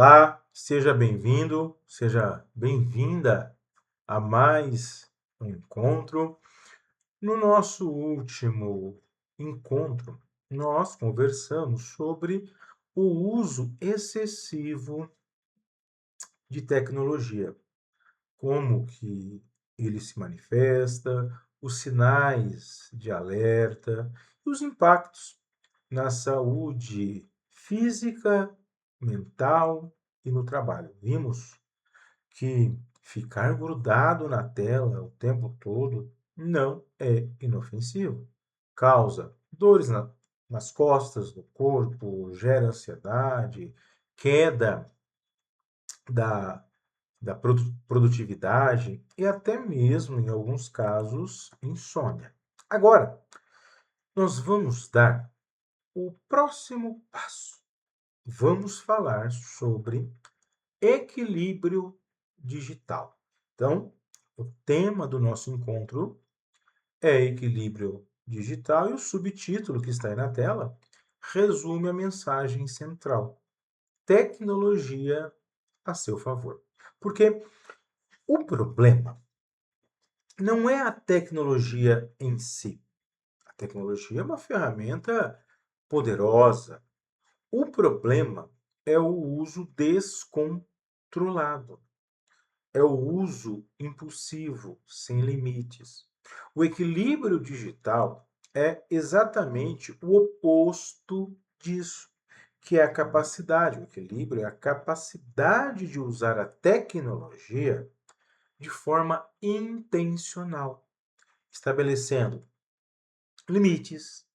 Olá, seja bem-vindo, seja bem-vinda a mais um encontro. No nosso último encontro, nós conversamos sobre o uso excessivo de tecnologia, como que ele se manifesta, os sinais de alerta e os impactos na saúde física, mental e no trabalho. Vimos que ficar grudado na tela o tempo todo não é inofensivo. Causa dores nas costas, no corpo, gera ansiedade, queda da, da produtividade e até mesmo, em alguns casos, insônia. Agora, nós vamos dar o próximo passo. Vamos falar sobre equilíbrio digital. Então, o tema do nosso encontro é equilíbrio digital e o subtítulo que está aí na tela resume a mensagem central: tecnologia a seu favor. Porque o problema não é a tecnologia em si. A tecnologia é uma ferramenta poderosa. O problema é o uso descontrolado. É o uso impulsivo, sem limites. O equilíbrio digital é exatamente o oposto disso, que é a capacidade. O equilíbrio é a capacidade de usar a tecnologia de forma intencional, estabelecendo limites,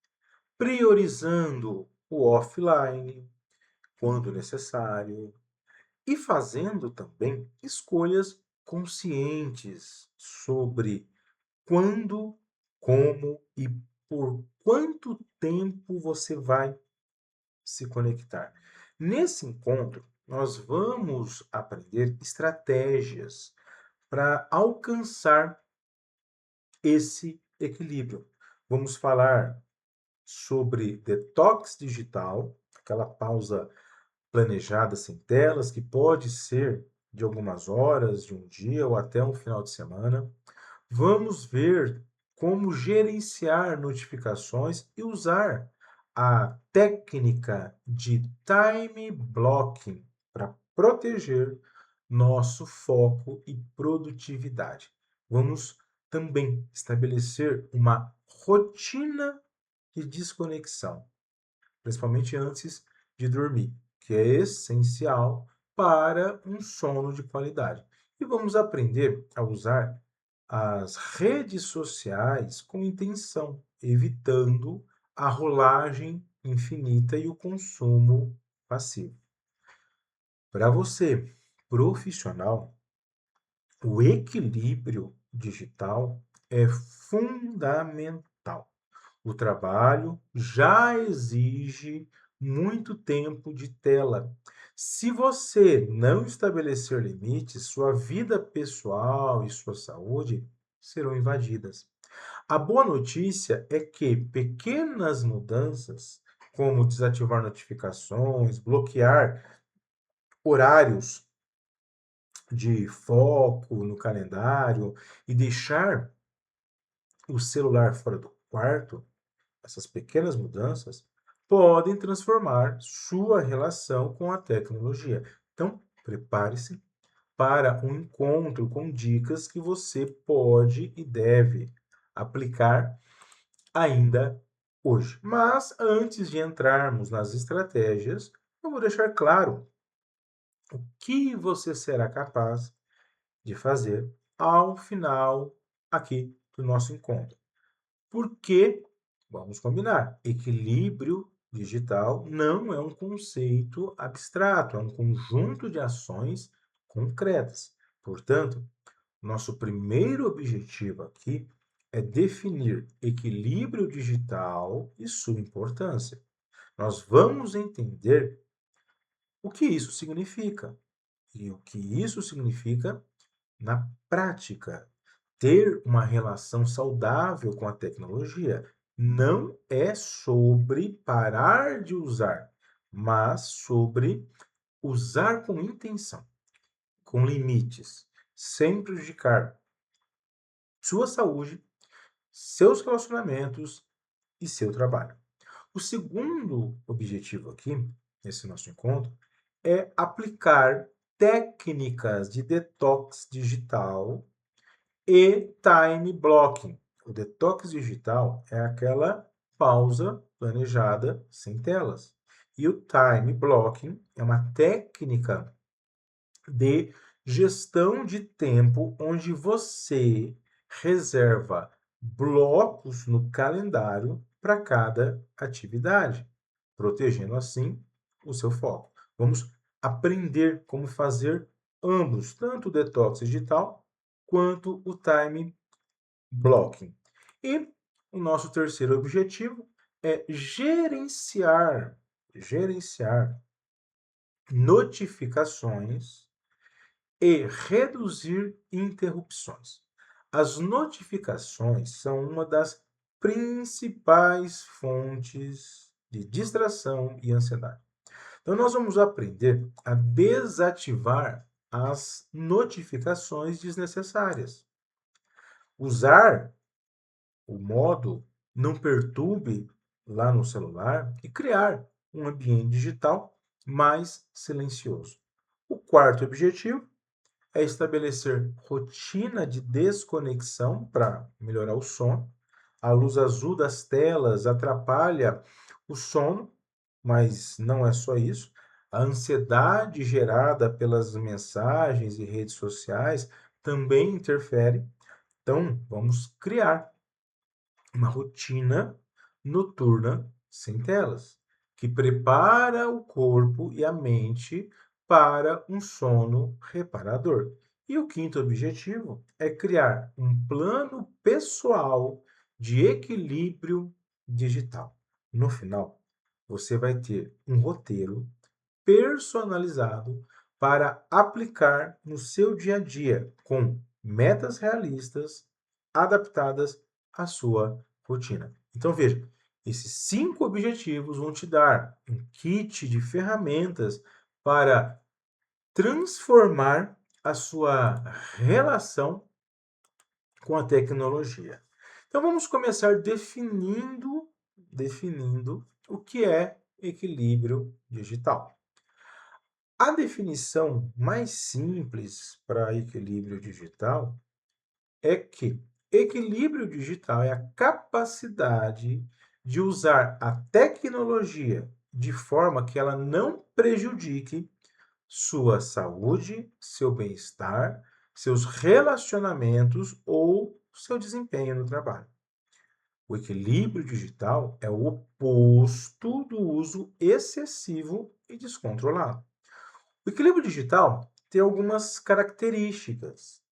priorizando o offline quando necessário, e fazendo também escolhas conscientes sobre quando, como e por quanto tempo você vai se conectar. Nesse encontro, nós vamos aprender estratégias para alcançar esse equilíbrio. Vamos falar sobre detox digital, aquela pausa planejada sem telas, que pode ser de algumas horas, de um dia ou até um final de semana. Vamos ver como gerenciar notificações e usar a técnica de time blocking para proteger nosso foco e produtividade. Vamos também estabelecer uma rotina de desconexão, principalmente antes de dormir, que é essencial para um sono de qualidade. E vamos aprender a usar as redes sociais com intenção, evitando a rolagem infinita e o consumo passivo. Para você, profissional, o equilíbrio digital é fundamental. O trabalho já exige muito tempo de tela. Se você não estabelecer limites, sua vida pessoal e sua saúde serão invadidas. A boa notícia é que pequenas mudanças, como desativar notificações, bloquear horários de foco no calendário e deixar o celular fora do quarto, essas pequenas mudanças podem transformar sua relação com a tecnologia. Então, prepare-se para um encontro com dicas que você pode e deve aplicar ainda hoje. Mas antes de entrarmos nas estratégias, eu vou deixar claro o que você será capaz de fazer ao final aqui do nosso encontro. Porque, vamos combinar, equilíbrio digital não é um conceito abstrato, é um conjunto de ações concretas. Portanto, nosso primeiro objetivo aqui é definir equilíbrio digital e sua importância. Nós vamos entender o que isso significa e o que isso significa na prática. Ter uma relação saudável com a tecnologia não é sobre parar de usar, mas sobre usar com intenção, com limites, sem prejudicar sua saúde, seus relacionamentos e seu trabalho. O segundo objetivo aqui, nesse nosso encontro, é aplicar técnicas de detox digital e time blocking. O detox digital é aquela pausa planejada sem telas. E o time blocking é uma técnica de gestão de tempo onde você reserva blocos no calendário para cada atividade, protegendo assim o seu foco. Vamos aprender como fazer ambos, tanto o detox digital quanto o time blocking. E o nosso terceiro objetivo é gerenciar notificações e reduzir interrupções. As notificações são uma das principais fontes de distração e ansiedade. Então, nós vamos aprender a desativar as notificações desnecessárias. Usar o modo não perturbe lá no celular e criar um ambiente digital mais silencioso. O quarto objetivo é estabelecer rotina de desconexão para melhorar o sono. A luz azul das telas atrapalha o sono, mas não é só isso. A ansiedade gerada pelas mensagens e redes sociais também interfere. Então, vamos criar uma rotina noturna sem telas, que prepara o corpo e a mente para um sono reparador. E o quinto objetivo é criar um plano pessoal de equilíbrio digital. No final, você vai ter um roteiro personalizado para aplicar no seu dia a dia, com metas realistas adaptadas à sua rotina. Então, veja, esses 5 objetivos vão te dar um kit de ferramentas para transformar a sua relação com a tecnologia. Então, vamos começar definindo o que é equilíbrio digital. A definição mais simples para equilíbrio digital é que equilíbrio digital é a capacidade de usar a tecnologia de forma que ela não prejudique sua saúde, seu bem-estar, seus relacionamentos ou seu desempenho no trabalho. O equilíbrio digital é o oposto do uso excessivo e descontrolado. O equilíbrio digital tem algumas características.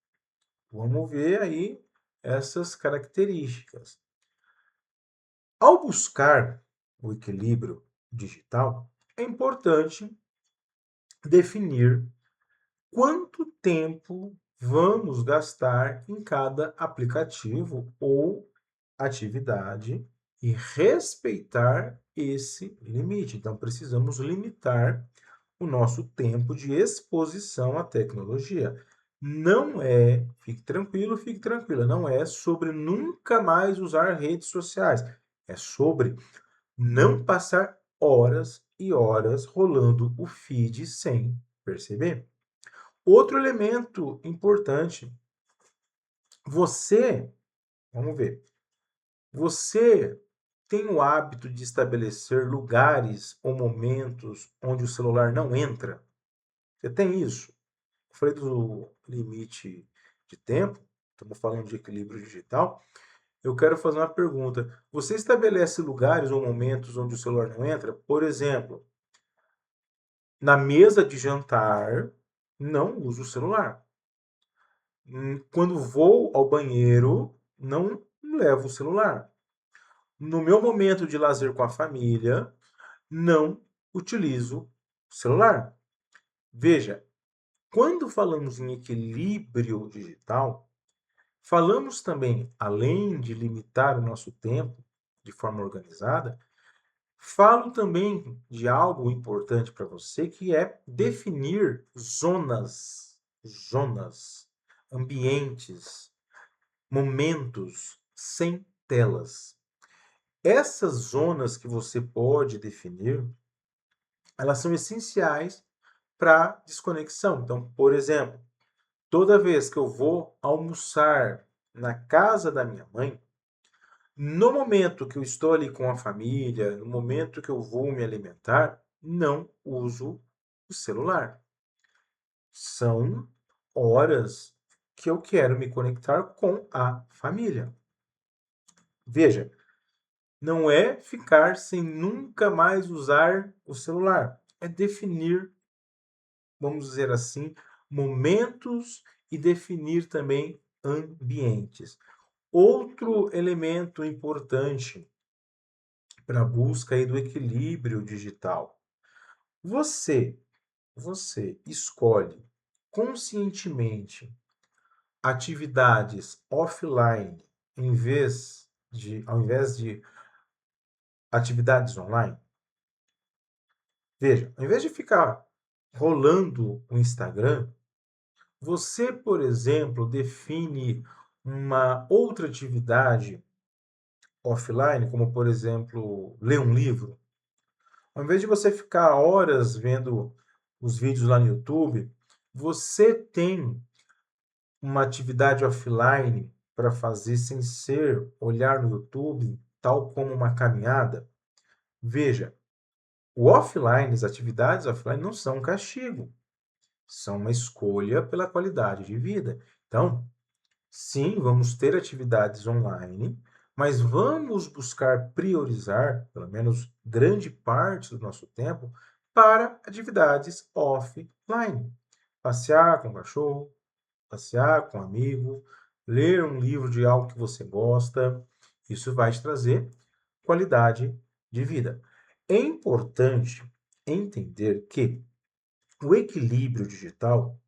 Vamos ver aí essas características. Ao buscar o equilíbrio digital, é importante definir quanto tempo vamos gastar em cada aplicativo ou atividade e respeitar esse limite. Então, precisamos limitar o nosso tempo de exposição à tecnologia. Não é, fique tranquilo, fique tranquila, não é sobre nunca mais usar redes sociais. É sobre não passar horas e horas rolando o feed sem perceber. Outro elemento importante, você, vamos ver, você tem o hábito de estabelecer lugares ou momentos onde o celular não entra? Você tem isso? Eu falei do limite de tempo, estamos falando de equilíbrio digital. Eu quero fazer uma pergunta. Você estabelece lugares ou momentos onde o celular não entra? Por exemplo, na mesa de jantar, não uso o celular. Quando vou ao banheiro, não levo o celular. No meu momento de lazer com a família, não utilizo o celular. Veja, quando falamos em equilíbrio digital, falamos também, além de limitar o nosso tempo de forma organizada, Falo também de algo importante para você, que é definir zonas, ambientes, momentos sem telas. Essas zonas que você pode definir, elas são essenciais para desconexão. Então, por exemplo, toda vez que eu vou almoçar na casa da minha mãe, no momento que eu estou ali com a família, no momento que eu vou me alimentar, não uso o celular. São horas que eu quero me conectar com a família. Veja, não é ficar sem nunca mais usar o celular, é definir, vamos dizer assim, momentos e definir também ambientes. Outro elemento importante para a busca aí do equilíbrio digital. Você, você escolhe conscientemente atividades offline ao invés de atividades online? Veja, ao invés de ficar rolando o Instagram, você, por exemplo, define uma outra atividade offline, como por exemplo, ler um livro. Ao invés de você ficar horas vendo os vídeos lá no YouTube, você tem uma atividade offline para fazer sem ser olhar no YouTube, tal como uma caminhada. Veja, o offline, as atividades offline não são um castigo, são uma escolha pela qualidade de vida. Então, sim, vamos ter atividades online, mas vamos buscar priorizar, pelo menos grande parte do nosso tempo, para atividades offline. Passear com o cachorro, passear com um amigo, ler um livro de algo que você gosta. Isso vai te trazer qualidade de vida. É importante entender que o equilíbrio digital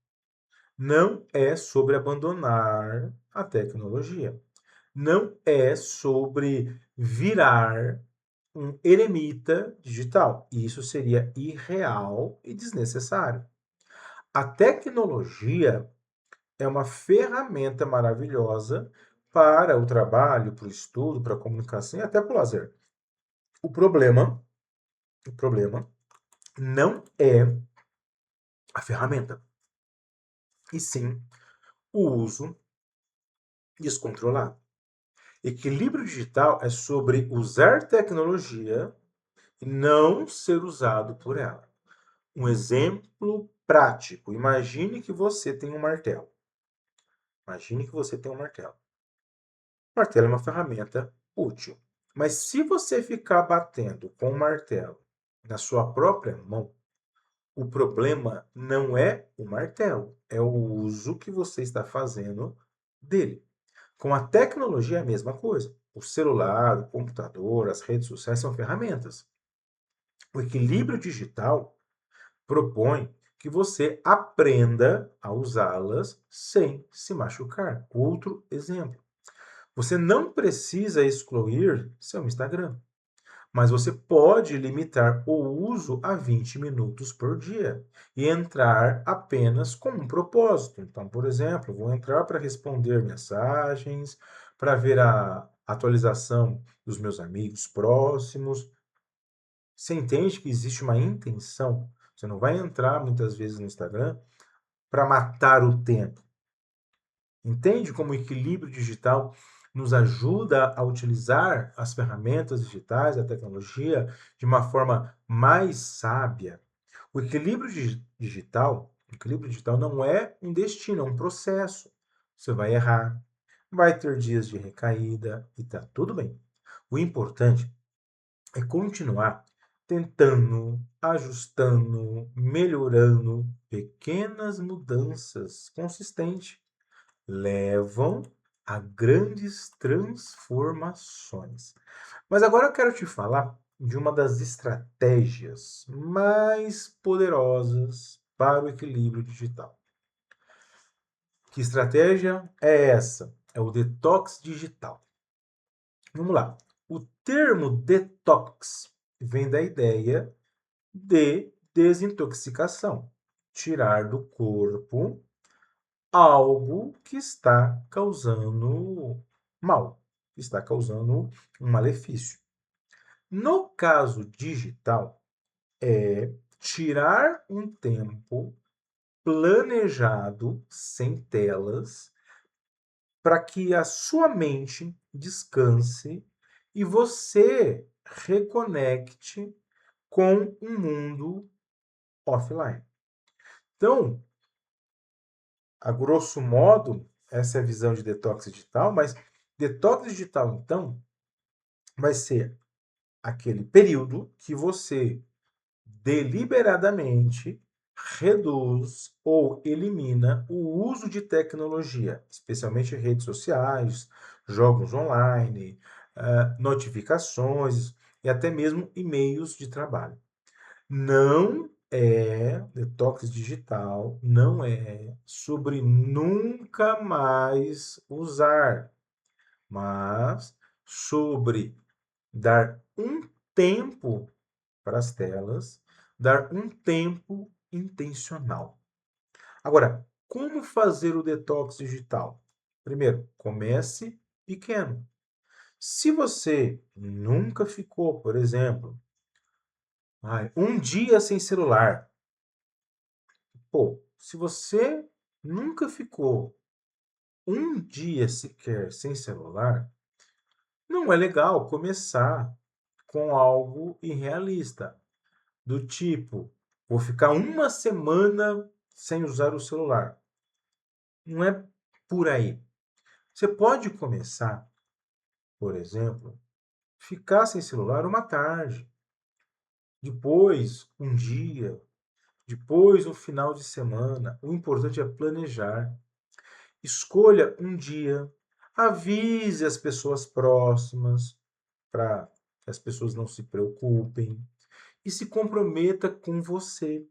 não é sobre abandonar a tecnologia. Não é sobre virar um eremita digital. Isso seria irreal e desnecessário. A tecnologia é uma ferramenta maravilhosa para o trabalho, para o estudo, para a comunicação e até para o lazer. O problema, o problema não é a ferramenta, e sim o uso descontrolado. Equilíbrio digital é sobre usar tecnologia e não ser usado por ela. Um exemplo prático. Imagine que você tem um martelo. Imagine que você tem um martelo. O martelo é uma ferramenta útil. Mas se você ficar batendo com o martelo na sua própria mão, o problema não é o martelo, é o uso que você está fazendo dele. Com a tecnologia é a mesma coisa. O celular, o computador, as redes sociais são ferramentas. O equilíbrio digital propõe que você aprenda a usá-las sem se machucar. Outro exemplo. Você não precisa excluir seu Instagram, mas você pode limitar o uso a 20 minutos por dia e entrar apenas com um propósito. Então, por exemplo, vou entrar para responder mensagens, para ver a atualização dos meus amigos próximos. Você entende que existe uma intenção? Você não vai entrar muitas vezes no Instagram para matar o tempo. Entende como o equilíbrio digital nos ajuda a utilizar as ferramentas digitais, a tecnologia, de uma forma mais sábia? O equilíbrio digital não é um destino, é um processo. Você vai errar, vai ter dias de recaída e tá tudo bem. O importante é continuar tentando, ajustando, melhorando. Pequenas mudanças consistentes levam a grandes transformações. Mas agora eu quero te falar de uma das estratégias mais poderosas para o equilíbrio digital. Que estratégia é essa? É o detox digital. Vamos lá. O termo detox vem da ideia de desintoxicação, tirar do corpo algo que está causando mal, que está causando um malefício. No caso digital, é tirar um tempo planejado, sem telas, para que a sua mente descanse e você reconecte com um mundo offline. Então, a grosso modo, essa é a visão de detox digital, mas detox digital, então, vai ser aquele período que você deliberadamente reduz ou elimina o uso de tecnologia, especialmente redes sociais, jogos online, notificações e até mesmo e-mails de trabalho. Não é detox digital, não é sobre nunca mais usar, mas sobre dar um tempo para as telas, dar um tempo intencional. Agora, como fazer o detox digital? Primeiro, comece pequeno. Se você nunca ficou, por exemplo, um dia sem celular, pô, se você nunca ficou um dia sequer sem celular, não é legal começar com algo irrealista, do tipo, vou ficar uma semana sem usar o celular. Não é por aí. Você pode começar, por exemplo, ficar sem celular uma tarde, depois um dia, depois um final de semana. O importante é planejar. Escolha um dia, avise as pessoas próximas para que as pessoas não se preocupem e se comprometa com você.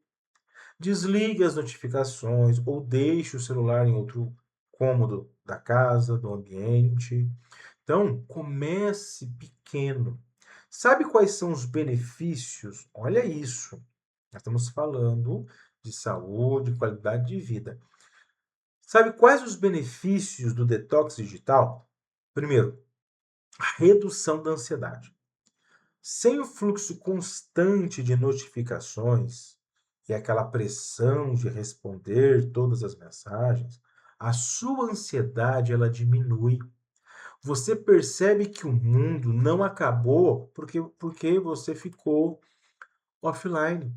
Desligue as notificações ou deixe o celular em outro cômodo da casa, do ambiente. Então, comece pequeno. Sabe quais são os benefícios? Olha isso. Nós estamos falando de saúde, qualidade de vida. Sabe quais os benefícios do detox digital? Primeiro, a redução da ansiedade. Sem o fluxo constante de notificações e aquela pressão de responder todas as mensagens, a sua ansiedade ela diminui. Você percebe que o mundo não acabou porque você ficou offline.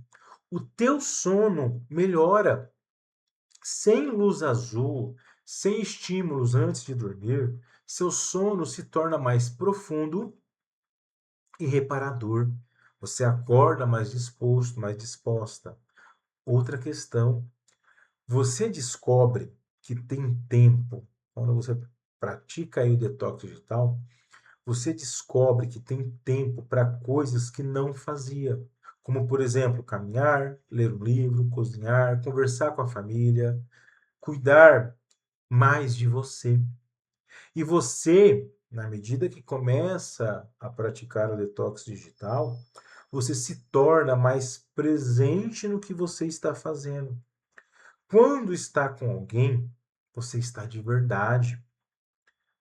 O teu sono melhora. Sem luz azul, sem estímulos antes de dormir, seu sono se torna mais profundo e reparador. Você acorda mais disposto, mais disposta. Outra questão, você descobre que tem tempo, quando você pratica aí o detox digital, você descobre que tem tempo para coisas que não fazia, como por exemplo, caminhar, ler um livro, cozinhar, conversar com a família, cuidar mais de você. E você, na medida que começa a praticar o detox digital, você se torna mais presente no que você está fazendo. Quando está com alguém, você está de verdade.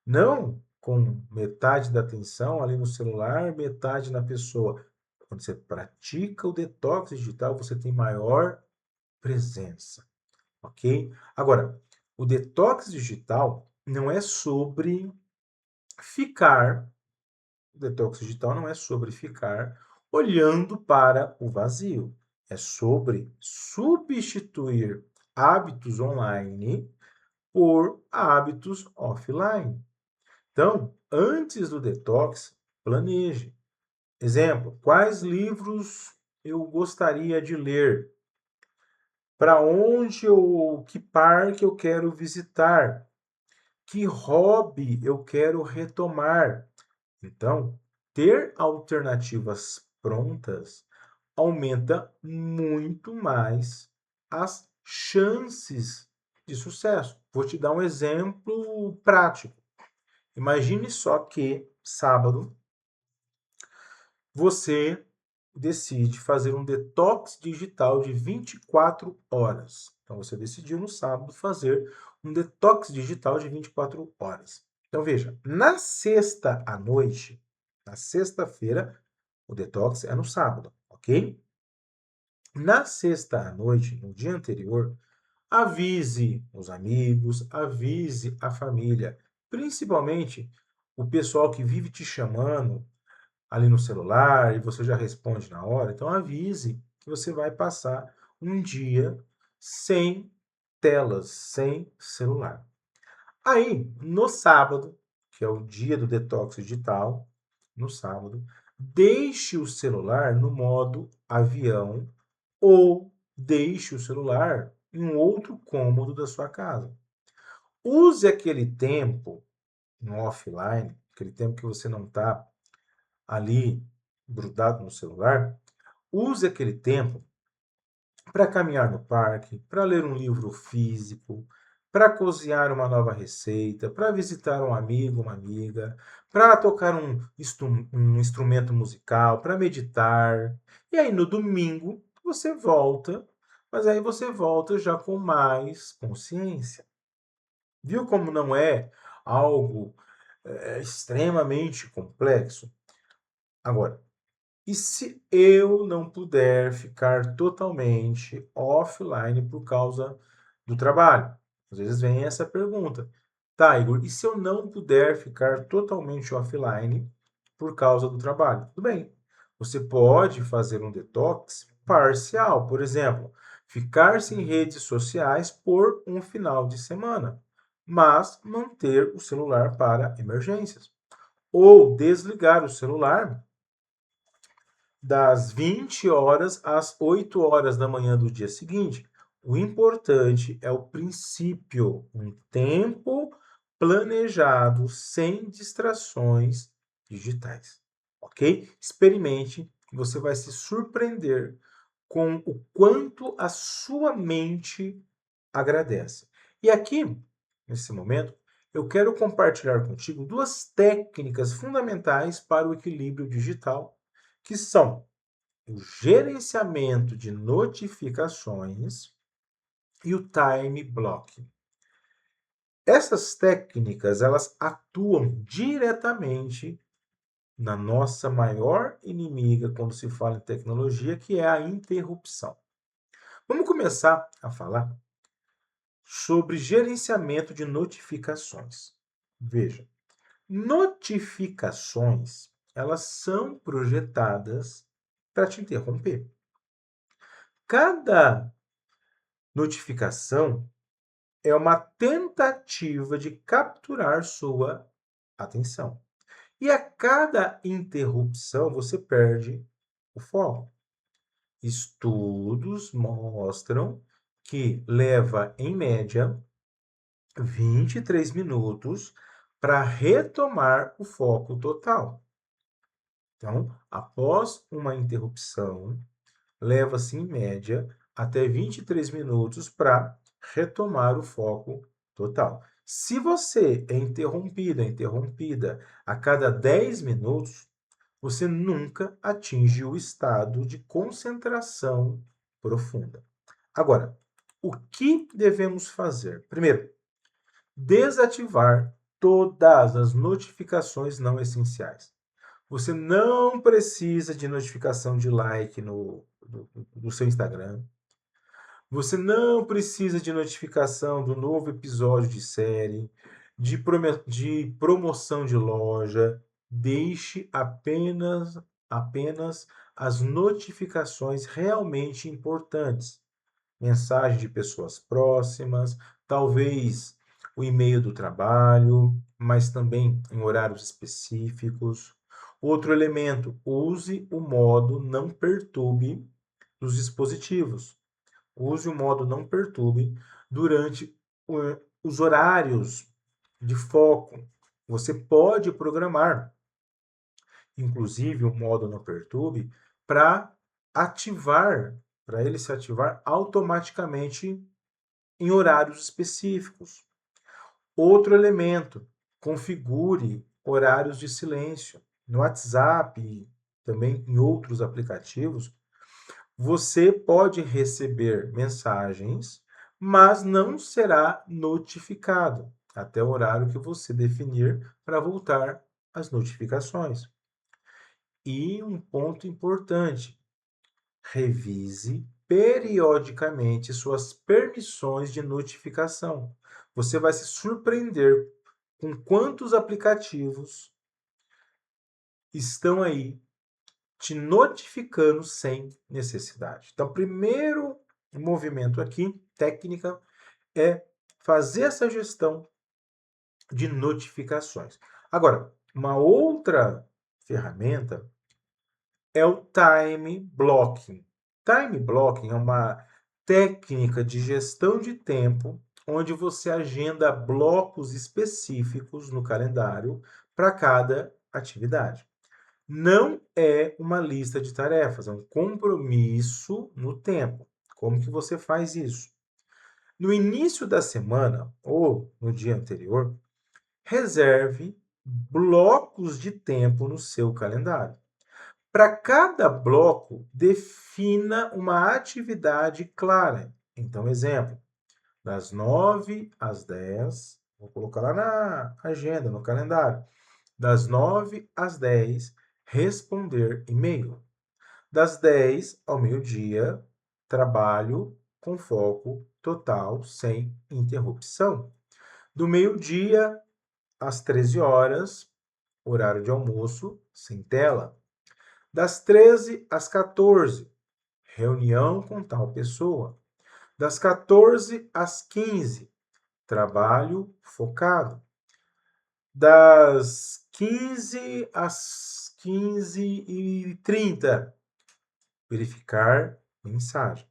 Não com metade da atenção ali no celular, metade na pessoa. Quando você pratica o detox digital, você tem maior presença, ok? Agora, o detox digital não é sobre ficar, o detox digital não é sobre ficar olhando para o vazio, é sobre substituir hábitos online por hábitos offline. Então, antes do detox, planeje. Exemplo, quais livros eu gostaria de ler? Para onde ou que parque eu quero visitar? Que hobby eu quero retomar? Então, ter alternativas prontas aumenta muito mais as chances de sucesso. Vou te dar um exemplo prático. Imagine só que sábado você decide fazer um detox digital de 24 horas. Então, você decidiu no sábado fazer um detox digital de 24 horas. Então, veja, na sexta à noite, na sexta-feira, o detox é no sábado, ok? Na sexta à noite, no dia anterior, avise os amigos, avise a família, principalmente o pessoal que vive te chamando ali no celular e você já responde na hora. Então avise que você vai passar um dia sem telas, sem celular. Aí, no sábado, que é o dia do detox digital, no sábado, deixe o celular no modo avião ou deixe o celular em um outro cômodo da sua casa. Use aquele tempo no offline, aquele tempo que você não está ali grudado no celular, use aquele tempo para caminhar no parque, para ler um livro físico, para cozinhar uma nova receita, para visitar um amigo, uma amiga, para tocar um instrumento musical, para meditar. E aí no domingo você volta, mas aí você volta já com mais consciência. Viu como não é algo extremamente complexo? Agora, e se eu não puder ficar totalmente offline por causa do trabalho? Às vezes vem essa pergunta. Tá, Igor, e se eu não puder ficar totalmente offline por causa do trabalho? Tudo bem. Você pode fazer um detox parcial, por exemplo, ficar sem redes sociais por um final de semana, mas manter o celular para emergências. Ou desligar o celular das 20 horas às 8 horas da manhã do dia seguinte. O importante é o princípio, um tempo planejado, sem distrações digitais, ok? Experimente, você vai se surpreender com o quanto a sua mente agradece. E aqui, nesse momento, eu quero compartilhar contigo duas técnicas fundamentais para o equilíbrio digital, que são o gerenciamento de notificações e o time blocking. Essas técnicas, elas atuam diretamente na nossa maior inimiga quando se fala em tecnologia, que é a interrupção. Vamos começar a falar sobre gerenciamento de notificações. Veja, notificações, elas são projetadas para te interromper. Cada notificação é uma tentativa de capturar sua atenção. E a cada interrupção você perde o foco. Estudos mostram que leva, em média, 23 minutos para retomar o foco total. Então, após uma interrupção, leva-se, em média, até 23 minutos para retomar o foco total. Se você é interrompida a cada 10 minutos, você nunca atinge o estado de concentração profunda. Agora, o que devemos fazer? Primeiro, desativar todas as notificações não essenciais. Você não precisa de notificação de like no seu Instagram. Você não precisa de notificação do novo episódio de série, de promoção de loja. Deixe apenas as notificações realmente importantes. Mensagem de pessoas próximas, talvez o e-mail do trabalho, mas também em horários específicos. Outro elemento, use o modo não perturbe dos dispositivos. Use o modo não perturbe durante os horários de foco. Você pode programar, inclusive, o modo não perturbe para ativar, para ele se ativar automaticamente em horários específicos. Outro elemento, configure horários de silêncio. No WhatsApp também em outros aplicativos, você pode receber mensagens, mas não será notificado até o horário que você definir para voltar às notificações. E um ponto importante: revise periodicamente suas permissões de notificação. Você vai se surpreender com quantos aplicativos estão aí te notificando sem necessidade. Então, primeiro movimento aqui, técnica, é fazer essa gestão de notificações. Agora, uma outra ferramenta é o time blocking. Time blocking é uma técnica de gestão de tempo onde você agenda blocos específicos no calendário para cada atividade. Não é uma lista de tarefas, é um compromisso no tempo. Como que você faz isso? No início da semana ou no dia anterior, reserve blocos de tempo no seu calendário. Para cada bloco, defina uma atividade clara. Então, exemplo, das 9 às 10, vou colocar lá na agenda, no calendário. Das 9 às 10, responder e-mail. Das 10 ao meio-dia, trabalho com foco total, sem interrupção. Do meio-dia às 13 horas, horário de almoço, sem tela. Das 13 às 14, reunião com tal pessoa. Das 14 às 15, trabalho focado. Das 15 às 15h30, verificar mensagem.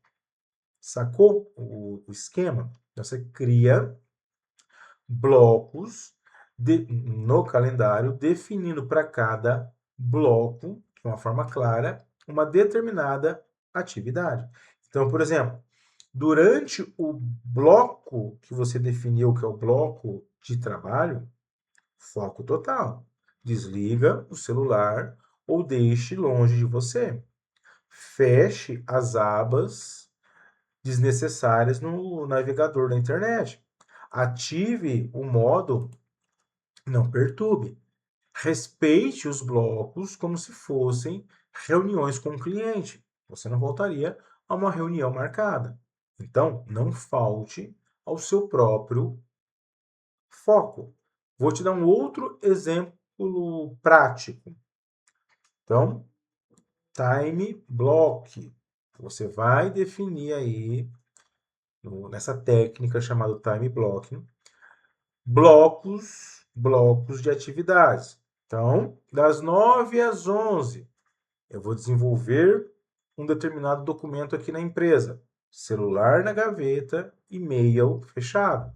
Sacou o esquema? Então, você cria blocos no calendário, definindo para cada bloco, de uma forma clara, uma determinada atividade. Então, por exemplo, durante o bloco que você definiu, que é o bloco de trabalho, foco total. Desliga o celular ou deixe longe de você. Feche as abas desnecessárias no navegador da internet. Ative o modo não perturbe. Respeite os blocos como se fossem reuniões com o cliente. Você não voltaria a uma reunião marcada. Então, não falte ao seu próprio foco. Vou te dar um outro exemplo prático. Então, time block. Você vai definir aí, nessa técnica chamada time blocking, blocos de atividades. Então, das 9 às 11, eu vou desenvolver um determinado documento aqui na empresa. Celular na gaveta, e-mail fechado.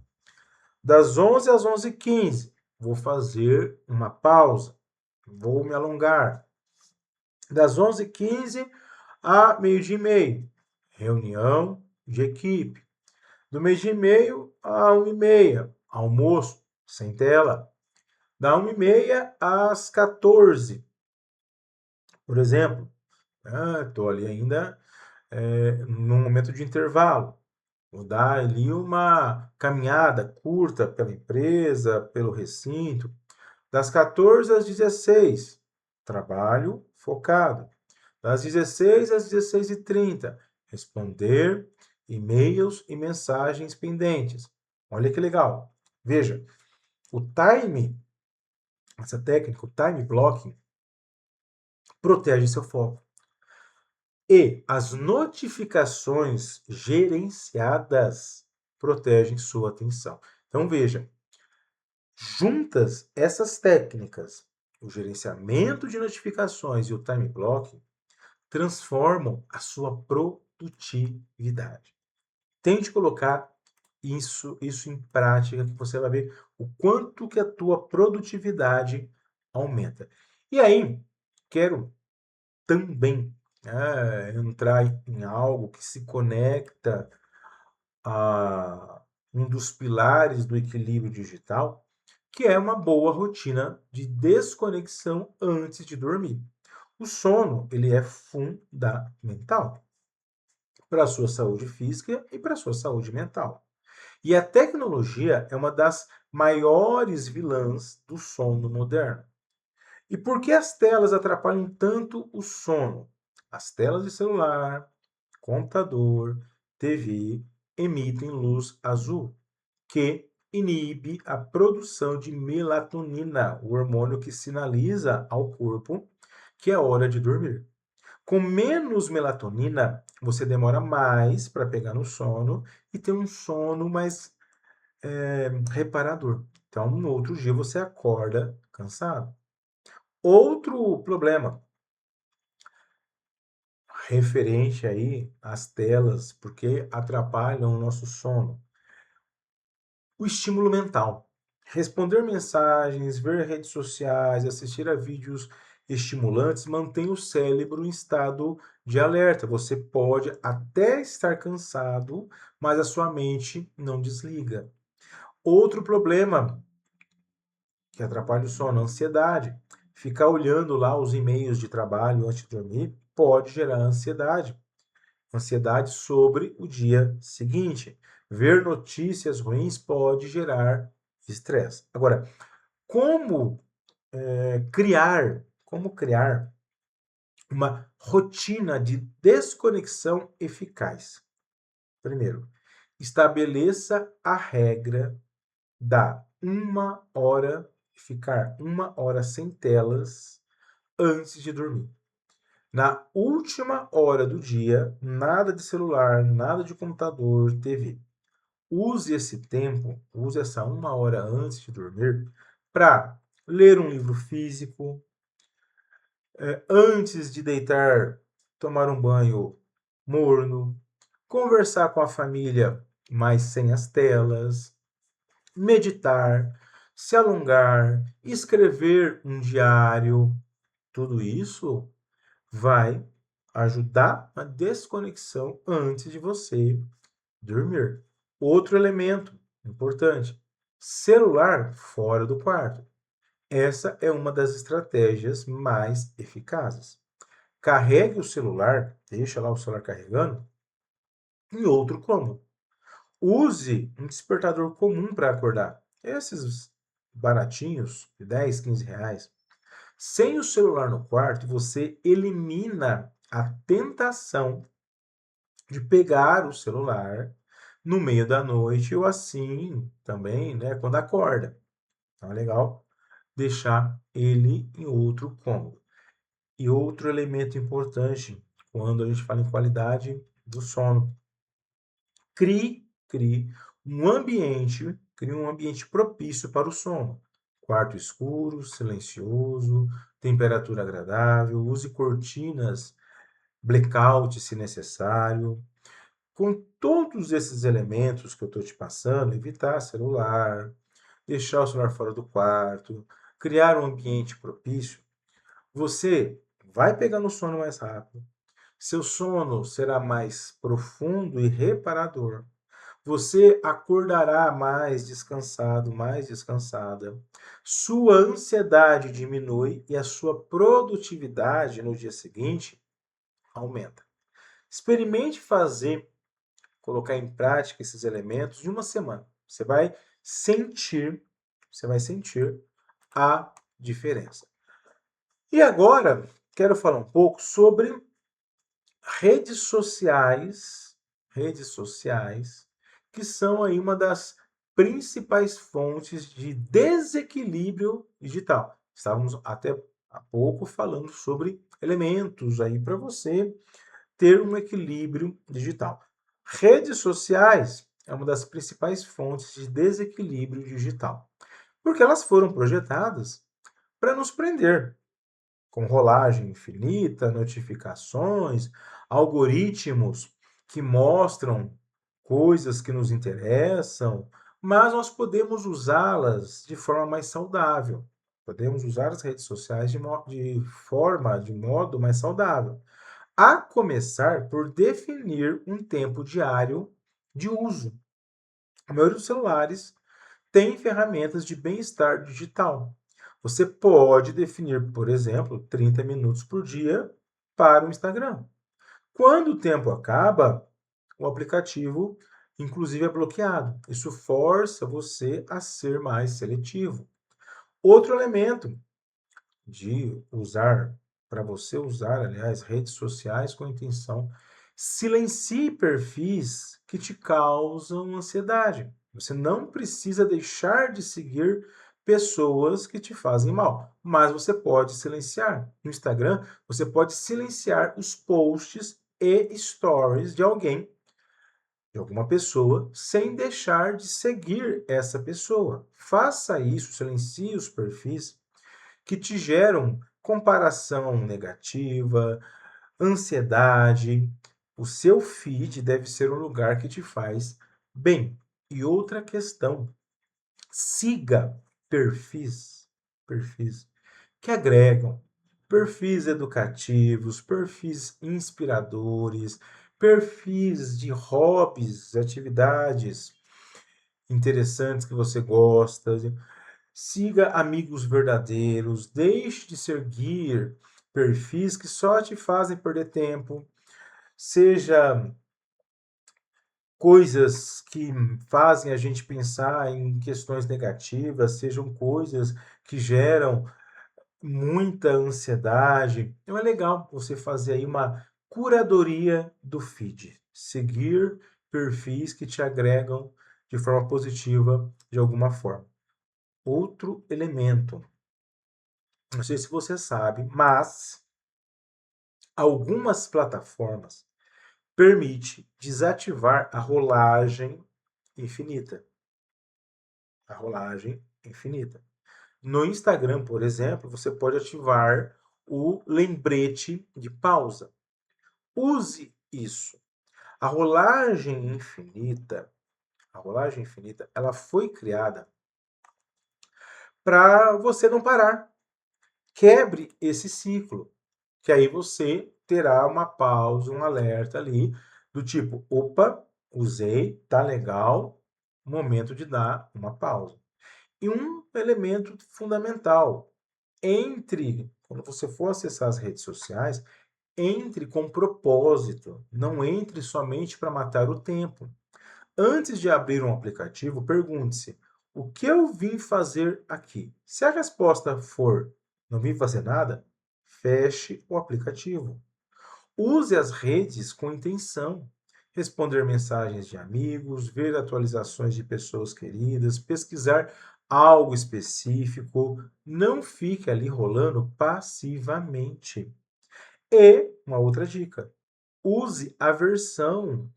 Das 11 às 11h15, vou fazer uma pausa, vou me alongar. Das 11h15 a meio-dia e meio, reunião de equipe. Do meio-dia e meio a 1h30, almoço sem tela. Da 1h30 às 14, por exemplo. Estou ali ainda no momento de intervalo. Vou dar ali uma caminhada curta pela empresa, pelo recinto. Das 14 às 16, trabalho focado. Das 16 às 16h30, responder e-mails e mensagens pendentes. Olha que legal. Veja, o time, essa técnica, o time blocking, protege seu foco. E as notificações gerenciadas protegem sua atenção. Então, veja, juntas essas técnicas, o gerenciamento de notificações e o time blocking, transformam a sua produtividade. Tente colocar isso em prática, que você vai ver o quanto que a tua produtividade aumenta. E aí, quero também entrar em algo que se conecta a um dos pilares do equilíbrio digital, que é uma boa rotina de desconexão antes de dormir. O sono, ele é fundamental para a sua saúde física e para a sua saúde mental. E a tecnologia é uma das maiores vilãs do sono moderno. E por que as telas atrapalham tanto o sono? As telas de celular, computador, TV emitem luz azul, que inibe a produção de melatonina, o hormônio que sinaliza ao corpo que é hora de dormir. Com menos melatonina, você demora mais para pegar no sono e ter um sono mais reparador. Então, no outro dia você acorda cansado. Outro problema referente aí às telas, porque atrapalham o nosso sono. O estímulo mental. Responder mensagens, ver redes sociais, assistir a vídeos estimulantes mantém o cérebro em estado de alerta. Você pode até estar cansado, mas a sua mente não desliga. Outro problema que atrapalha o sono, a ansiedade. Ficar olhando lá os e-mails de trabalho antes de dormir pode gerar ansiedade. Ansiedade sobre o dia seguinte. Ver notícias ruins pode gerar estresse. Agora, como criar uma rotina de desconexão eficaz? Primeiro, estabeleça a regra da 1 hora, ficar 1 hora sem telas antes de dormir. Na última hora do dia, nada de celular, nada de computador, TV. Use esse tempo, use essa 1 hora antes de dormir para ler um livro físico, antes de deitar, tomar um banho morno, conversar com a família, mas sem as telas, meditar, se alongar, escrever um diário. Tudo isso vai ajudar a desconexão antes de você dormir. Outro elemento importante: celular fora do quarto. Essa é uma das estratégias mais eficazes. Carregue o celular, deixa lá o celular carregando, em outro cômodo. Use um despertador comum para acordar. Esses baratinhos, de 10, 15 reais. Sem o celular no quarto, você elimina a tentação de pegar o celular no meio da noite ou assim também, né, quando acorda. Então é legal deixar ele em outro cômodo. E outro elemento importante quando a gente fala em qualidade do sono, crie crie um ambiente propício para o sono. Quarto escuro, silencioso, temperatura agradável, use cortinas blackout se necessário. Com todos esses elementos que eu estou te passando, evitar celular, deixar o celular fora do quarto, criar um ambiente propício, você vai pegar no sono mais rápido. Seu sono será mais profundo e reparador. Você acordará mais descansado, mais descansada. Sua ansiedade diminui e a sua produtividade no dia seguinte aumenta. Experimente colocar em prática esses elementos em uma semana. Você vai sentir a diferença. E agora, quero falar um pouco sobre redes sociais, que são aí uma das principais fontes de desequilíbrio digital. Estávamos até há pouco falando sobre elementos aí para você ter um equilíbrio digital. Redes sociais é uma das principais fontes de desequilíbrio digital, porque elas foram projetadas para nos prender, com rolagem infinita, notificações, algoritmos que mostram coisas que nos interessam, mas nós podemos usá-las de forma mais saudável. Podemos usar as redes sociais de modo mais saudável. A começar por definir um tempo diário de uso. A maioria dos celulares tem ferramentas de bem-estar digital. Você pode definir, por exemplo, 30 minutos por dia para o Instagram. Quando o tempo acaba, o aplicativo, inclusive, é bloqueado. Isso força você a ser mais seletivo. Outro elemento de usar, para você usar, aliás, redes sociais com intenção, silencie perfis que te causam ansiedade. Você não precisa deixar de seguir pessoas que te fazem mal, mas você pode silenciar. No Instagram, você pode silenciar os posts e stories de alguém, de alguma pessoa, sem deixar de seguir essa pessoa. Faça isso, silencie os perfis que te geram comparação negativa, ansiedade. O seu feed deve ser um lugar que te faz bem. E outra questão, siga perfis que agregam, perfis educativos, perfis inspiradores, perfis de hobbies, atividades interessantes que você gosta. Siga amigos verdadeiros, deixe de seguir perfis que só te fazem perder tempo, seja coisas que fazem a gente pensar em questões negativas, sejam coisas que geram muita ansiedade. Então é legal você fazer aí uma curadoria do feed, seguir perfis que te agregam de forma positiva de alguma forma. Outro elemento, não sei se você sabe, mas algumas plataformas permitem desativar a rolagem infinita. A rolagem infinita. No Instagram, por exemplo, você pode ativar o lembrete de pausa. Use isso. A rolagem infinita, ela foi criada para você não parar. Quebre esse ciclo, que aí você terá uma pausa, um alerta ali, do tipo, opa, usei, tá legal, momento de dar uma pausa. E um elemento fundamental, quando você for acessar as redes sociais, entre com propósito, não entre somente para matar o tempo. Antes de abrir um aplicativo, pergunte-se: o que eu vim fazer aqui? Se a resposta for não vim fazer nada, feche o aplicativo. Use as redes com intenção. Responder mensagens de amigos, ver atualizações de pessoas queridas, pesquisar algo específico. Não fique ali rolando passivamente. E uma outra dica: use a versão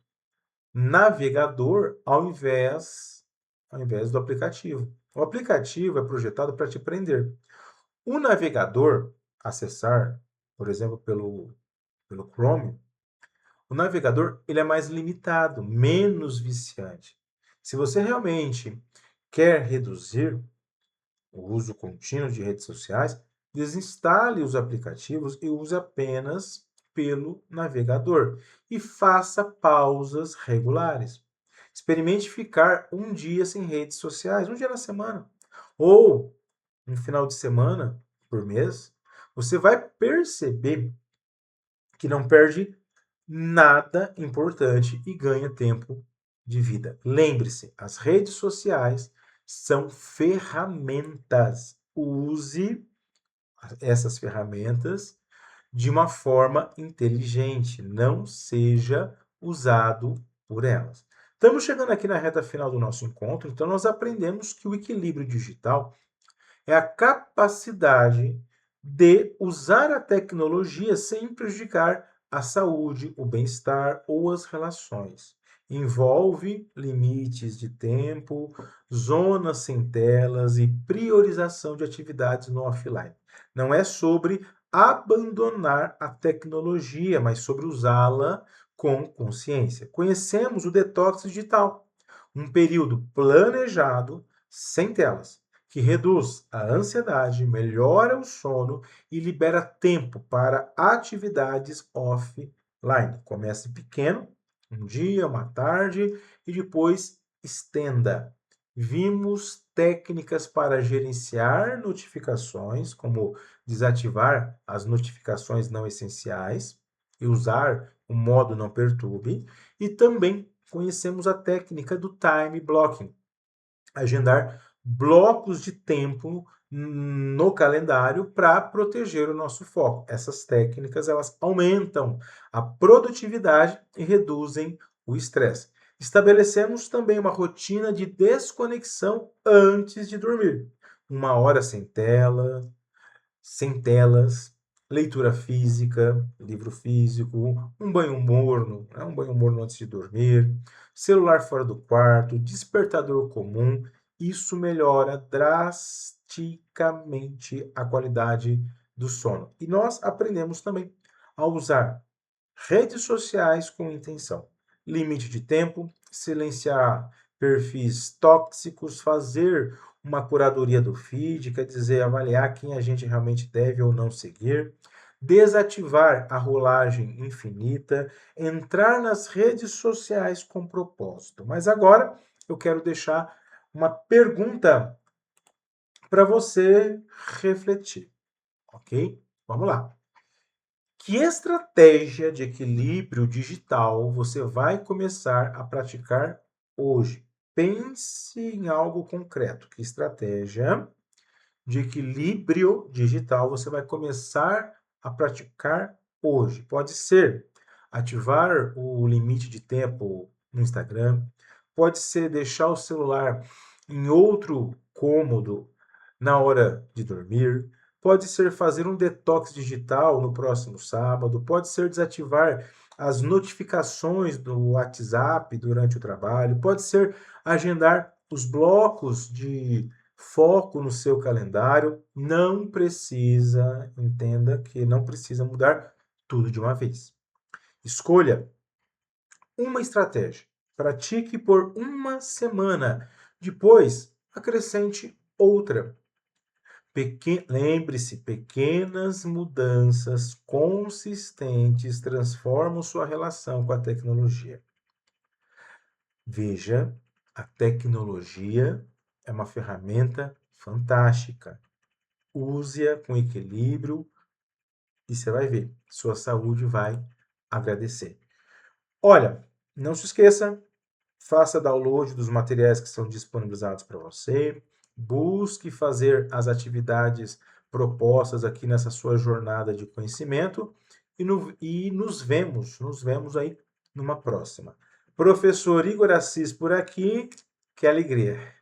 navegador ao invés do aplicativo. O aplicativo é projetado para te prender. O navegador, acessar, por exemplo, pelo Chrome, o navegador ele é mais limitado, menos viciante. Se você realmente quer reduzir o uso contínuo de redes sociais, desinstale os aplicativos e use apenas pelo navegador e faça pausas regulares. Experimente ficar um dia sem redes sociais, um dia na semana, ou um final de semana por mês. Você vai perceber que não perde nada importante e ganha tempo de vida. Lembre-se, as redes sociais são ferramentas. Use essas ferramentas de uma forma inteligente, não seja usado por elas. Estamos chegando aqui na reta final do nosso encontro, então nós aprendemos que o equilíbrio digital é a capacidade de usar a tecnologia sem prejudicar a saúde, o bem-estar ou as relações. Envolve limites de tempo, zonas sem telas e priorização de atividades no offline. Não é sobre abandonar a tecnologia, mas sobre usá-la com consciência. Conhecemos o detox digital, um período planejado sem telas que reduz a ansiedade, melhora o sono e libera tempo para atividades offline. Comece pequeno, um dia, uma tarde, e depois estenda. Vimos técnicas para gerenciar notificações, como desativar as notificações não essenciais e usar o modo não perturbe, e também conhecemos a técnica do time blocking, agendar blocos de tempo no calendário para proteger o nosso foco. Essas técnicas elas aumentam a produtividade e reduzem o estresse. Estabelecemos também uma rotina de desconexão antes de dormir. 1 hora sem telas, leitura física, livro físico, um banho morno, né? Um banho morno antes de dormir, celular fora do quarto, despertador comum. Isso melhora drasticamente a qualidade do sono. E nós aprendemos também a usar redes sociais com intenção. Limite de tempo, silenciar perfis tóxicos, fazer uma curadoria do feed, quer dizer, avaliar quem a gente realmente deve ou não seguir, desativar a rolagem infinita, entrar nas redes sociais com propósito. Mas agora eu quero deixar uma pergunta para você refletir, ok? Vamos lá. Que estratégia de equilíbrio digital você vai começar a praticar hoje? Pense em algo concreto. Que estratégia de equilíbrio digital você vai começar a praticar hoje? Pode ser ativar o limite de tempo no Instagram, pode ser deixar o celular em outro cômodo na hora de dormir, pode ser fazer um detox digital no próximo sábado, pode ser desativar as notificações do WhatsApp durante o trabalho, pode ser agendar os blocos de foco no seu calendário. Não precisa, entenda que não precisa mudar tudo de uma vez. Escolha uma estratégia, pratique por 1 semana, depois acrescente outra. Lembre-se, pequenas mudanças consistentes transformam sua relação com a tecnologia. Veja, a tecnologia é uma ferramenta fantástica. Use-a com equilíbrio e você vai ver, sua saúde vai agradecer. Olha, não se esqueça, faça download dos materiais que são disponibilizados para você. Busque fazer as atividades propostas aqui nessa sua jornada de conhecimento e nos vemos aí numa próxima. Professor Igor Assis por aqui, que alegria!